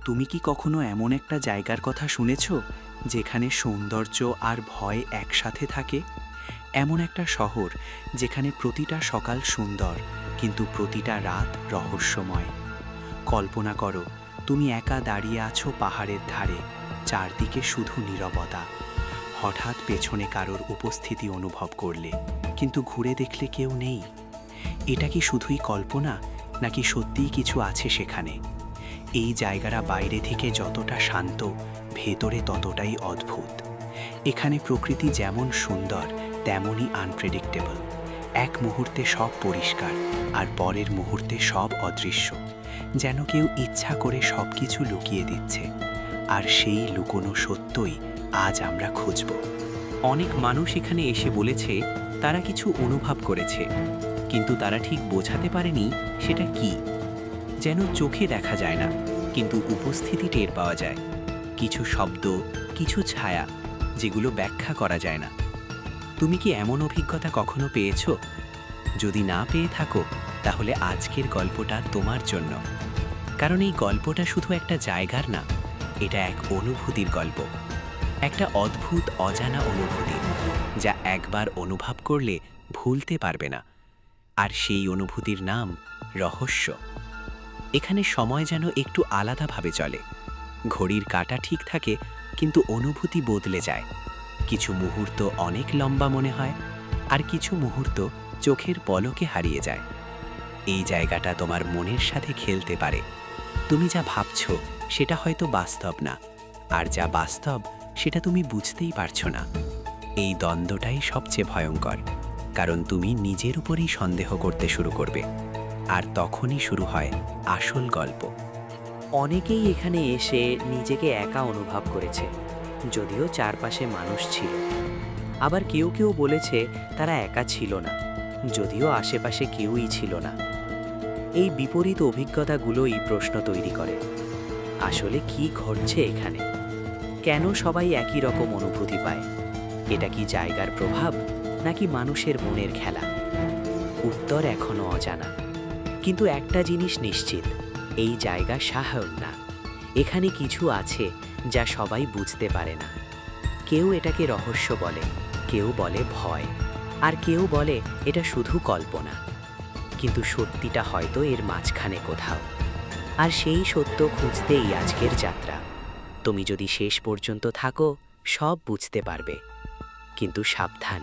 তুমি কি কখনো এমন একটা জায়গার কথা শুনেছ যেখানে সৌন্দর্য আর ভয় একসাথে থাকে? এমন একটা শহর যেখানে প্রতিটা সকাল সুন্দর কিন্তু প্রতিটা রাত রহস্যময়। কল্পনা করো, তুমি একা দাঁড়িয়ে আছো পাহাড়ের ধারে, চারদিকে শুধু নীরবতা। হঠাৎ পেছনে কারোর উপস্থিতি অনুভব করলে, কিন্তু ঘুরে দেখলে কেউ নেই। এটা কি শুধুই কল্পনা, নাকি সত্যিই কিছু আছে সেখানে? এই জায়গাটা বাইরে থেকে যতটা শান্ত, ভেতরে ততটাই অদ্ভুত। এখানে প্রকৃতি যেমন সুন্দর তেমনই আনপ্রেডিক্টেবল। এক মুহূর্তে সব পরিষ্কার আর পরের মুহূর্তে সব অদৃশ্য, যেন কেউ ইচ্ছা করে সব কিছু লুকিয়ে দিচ্ছে। আর সেই লুকোনো সত্যই আজ আমরা খুঁজব। অনেক মানুষ এখানে এসে বলেছে তারা কিছু অনুভব করেছে, কিন্তু তারা ঠিক বোঝাতে পারেনি সেটা কি। যেন চোখে দেখা যায় না, কিন্তু উপস্থিতি টের পাওয়া যায়। কিছু শব্দ, কিছু ছায়া, যেগুলো ব্যাখ্যা করা যায় না। তুমি কি এমন অভিজ্ঞতা কখনো পেয়েছো? যদি না পেয়ে থাকো, তাহলে আজকের গল্পটা তোমার জন্য। কারণ এই গল্পটা শুধু একটা জায়গার না, এটা এক অনুভূতির গল্প। একটা অদ্ভুত অজানা অনুভূতি, যা একবার অনুভব করলে ভুলতে পারবে না। আর সেই অনুভূতির নাম রহস্য। এখানে সময় যেন একটু আলাদাভাবে চলে। ঘড়ির কাঁটা ঠিক থাকে, কিন্তু অনুভূতি বদলে যায়। কিছু মুহূর্ত অনেক লম্বা মনে হয়, আর কিছু মুহূর্ত চোখের পলকে হারিয়ে যায়। এই জায়গাটা তোমার মনের সাথে খেলতে পারে। তুমি যা ভাবছো সেটা হয়তো বাস্তব না, আর যা বাস্তব সেটা তুমি বুঝতেই পারছো না। এই দ্বন্দ্বটাই সবচেয়ে ভয়ঙ্কর, কারণ তুমি নিজের উপরেই সন্দেহ করতে শুরু করবে, আর তখনই শুরু হয় আসল গল্প। অনেকেই এখানে এসে নিজেকে একা অনুভব করেছে, যদিও চারপাশে মানুষ ছিল। আবার কেউ কেউ বলেছে তারা একা ছিল না, যদিও আশেপাশে কেউই ছিল না। এই বিপরীত অভিজ্ঞতাগুলোই প্রশ্ন তৈরি করে, আসলে কি ঘটছে এখানে? কেন সবাই একই রকম অনুভূতি পায়? এটা কি জায়গার প্রভাব, নাকি মানুষের মনের খেলা? উত্তর এখনো অজানা, কিন্তু একটা জিনিস নিশ্চিত, এই জায়গা সাধারণ না। এখানে কিছু আছে যা সবাই বুঝতে পারে না। কেউ এটাকে রহস্য বলে, কেউ বলে ভয়, আর কেউ বলে এটা শুধু কল্পনা। কিন্তু সত্যিটা হয়তো এর মাঝখানে কোথাও। আর সেই সত্য খুঁজতেই আজকের যাত্রা। তুমি যদি শেষ পর্যন্ত থাকো, সব বুঝতে পারবে। কিন্তু সাবধান,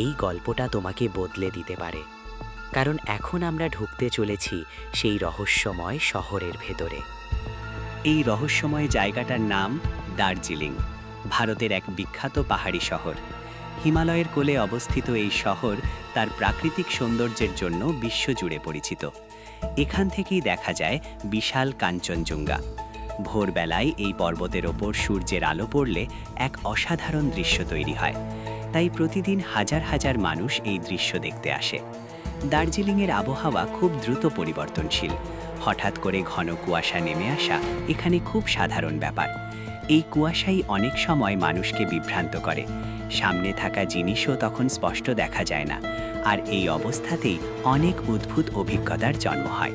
এই গল্পটা তোমাকে বদলে দিতে পারে। কারণ এখন আমরা ঢুকতে চলেছি সেই রহস্যময় শহরের ভেতরে। এই রহস্যময় জায়গাটার নাম দার্জিলিং, ভারতের এক বিখ্যাত পাহাড়ি শহর। হিমালয়ের কোলে অবস্থিত এই শহর তার প্রাকৃতিক সৌন্দর্যের জন্য বিশ্বজুড়ে পরিচিত। এখান থেকেই দেখা যায় বিশাল কাঞ্চনজঙ্ঘা। ভোরবেলায় এই পর্বতের ওপর সূর্যের আলো পড়লে এক অসাধারণ দৃশ্য তৈরি হয়। তাই প্রতিদিন হাজার হাজার মানুষ এই দৃশ্য দেখতে আসে। দার্জিলিংয়ের আবহাওয়া খুব দ্রুত পরিবর্তনশীল। হঠাৎ করে ঘন কুয়াশা নেমে আসা এখানে খুব সাধারণ ব্যাপার। এই কুয়াশাই অনেক সময় মানুষকে বিভ্রান্ত করে। সামনে থাকা জিনিসও তখন স্পষ্ট দেখা যায় না, আর এই অবস্থাতেই অনেক অদ্ভুত অভিজ্ঞতার জন্ম হয়।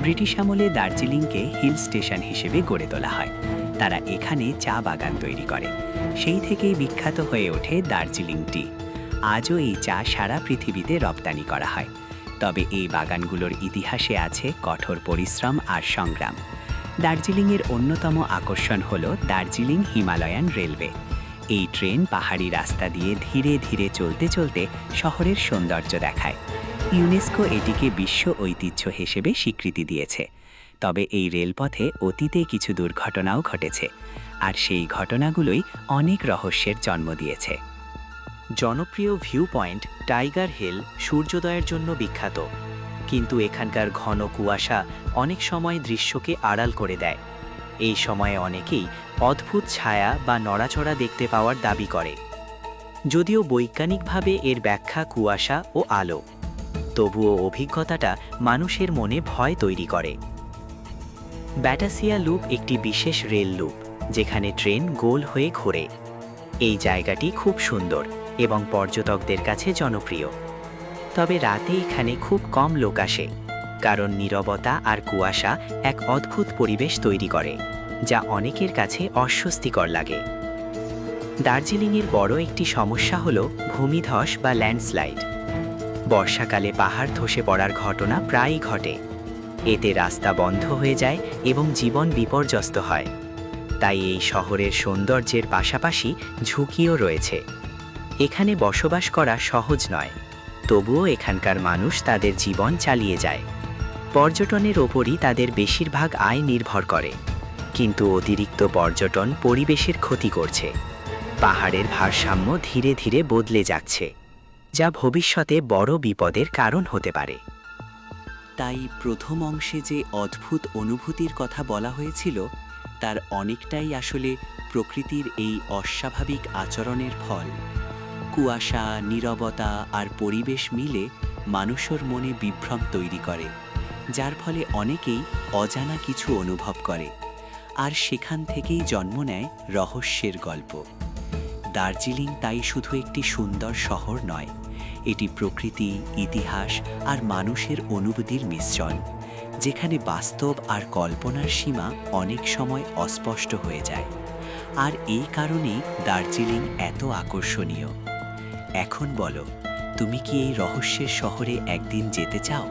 ব্রিটিশ আমলে দার্জিলিংকে হিল স্টেশন হিসেবে গড়ে তোলা হয়। তারা এখানে চা বাগান তৈরি করে। সেই থেকেই বিখ্যাত হয়ে ওঠে দার্জিলিং টি। আজও এই চা সারা পৃথিবীতে রপ্তানি করা হয়। তবে এই বাগানগুলোর ইতিহাসে আছে কঠোর পরিশ্রম আর সংগ্রাম। দার্জিলিংয়ের অন্যতম আকর্ষণ হল দার্জিলিং হিমালয়ান রেলওয়ে। এই ট্রেন পাহাড়ি রাস্তা দিয়ে ধীরে ধীরে চলতে চলতে শহরের সৌন্দর্য দেখায়। ইউনেস্কো এটিকে বিশ্ব ঐতিহ্য হিসেবে স্বীকৃতি দিয়েছে। তবে এই রেলপথে অতীতে কিছু দুর্ঘটনাও ঘটেছে, আর সেই ঘটনাগুলোই অনেক রহস্যের জন্ম দিয়েছে। জনপ্রিয় ভিউ পয়েন্ট টাইগার হিল সূর্যোদয়ের জন্য বিখ্যাত, কিন্তু এখানকার ঘন কুয়াশা অনেক সময় দৃশ্যকে আড়াল করে দেয়। এই সময়ে অনেকেই অদ্ভুত ছায়া বা নড়াচড়া দেখতে পাওয়ার দাবি করে, যদিও বৈজ্ঞানিকভাবে এর ব্যাখ্যা কুয়াশা ও আলো। তবুও অভিজ্ঞতাটা মানুষের মনে ভয় তৈরি করে। ব্যাটাসিয়া লুপ একটি বিশেষ রেল লুপ, যেখানে ট্রেন গোল হয়ে ঘোরে। এই জায়গাটি খুব সুন্দর এবং পর্যটকদের কাছে জনপ্রিয়। তবে রাতে এখানে খুব কম লোক আসে, কারণ নীরবতা আর কুয়াশা এক অদ্ভুত পরিবেশ তৈরি করে। যা অনেকের কাছে অস্বস্তিকর লাগে। দার্জিলিংয়ের বড় একটি সমস্যা হল ভূমিধস বা ল্যান্ডস্লাইড। বর্ষাকালে পাহাড় ধসে পড়ার ঘটনা প্রায়ই ঘটে। এতে রাস্তা বন্ধ হয়ে যায় এবং জীবন বিপর্যস্ত হয়। তাই এই শহরের সৌন্দর্যের পাশাপাশি ঝুঁকিও রয়েছে। এখানে বসবাস করা সহজ নয়, তবুও এখানকার মানুষ তাদের জীবন চালিয়ে যায়। পর্যটনের ওপরই তাদের বেশিরভাগ আয় নির্ভর করে, কিন্তু অতিরিক্ত পর্যটন পরিবেশের ক্ষতি করছে। পাহাড়ের ভারসাম্য ধীরে ধীরে বদলে যাচ্ছে, যা ভবিষ্যতে বড় বিপদের কারণ হতে পারে। তাই প্রথম অংশে যে অদ্ভুত অনুভূতির কথা বলা হয়েছিল, তার অনেকটাই আসলে প্রকৃতির এই অস্বাভাবিক আচরণের ফল। কুয়াশা, নীরবতা আর পরিবেশ মিলে মানুষের মনে বিভ্রম তৈরি করে, যার ফলে অনেকেই অজানা কিছু অনুভব করে, আর সেখান থেকেই জন্ম নেয় রহস্যের গল্প। দার্জিলিং তাই শুধু একটি সুন্দর শহর নয়, এটি প্রকৃতি, ইতিহাস আর মানুষের অনুভূতির মিশ্রণ, যেখানে বাস্তব আর কল্পনার সীমা অনেক সময় অস্পষ্ট হয়ে যায়। আর এই কারণেই দার্জিলিং এত আকর্ষণীয়। এখন বলো, তুমি কি এই রহস্যের শহরে একদিন যেতে চাও?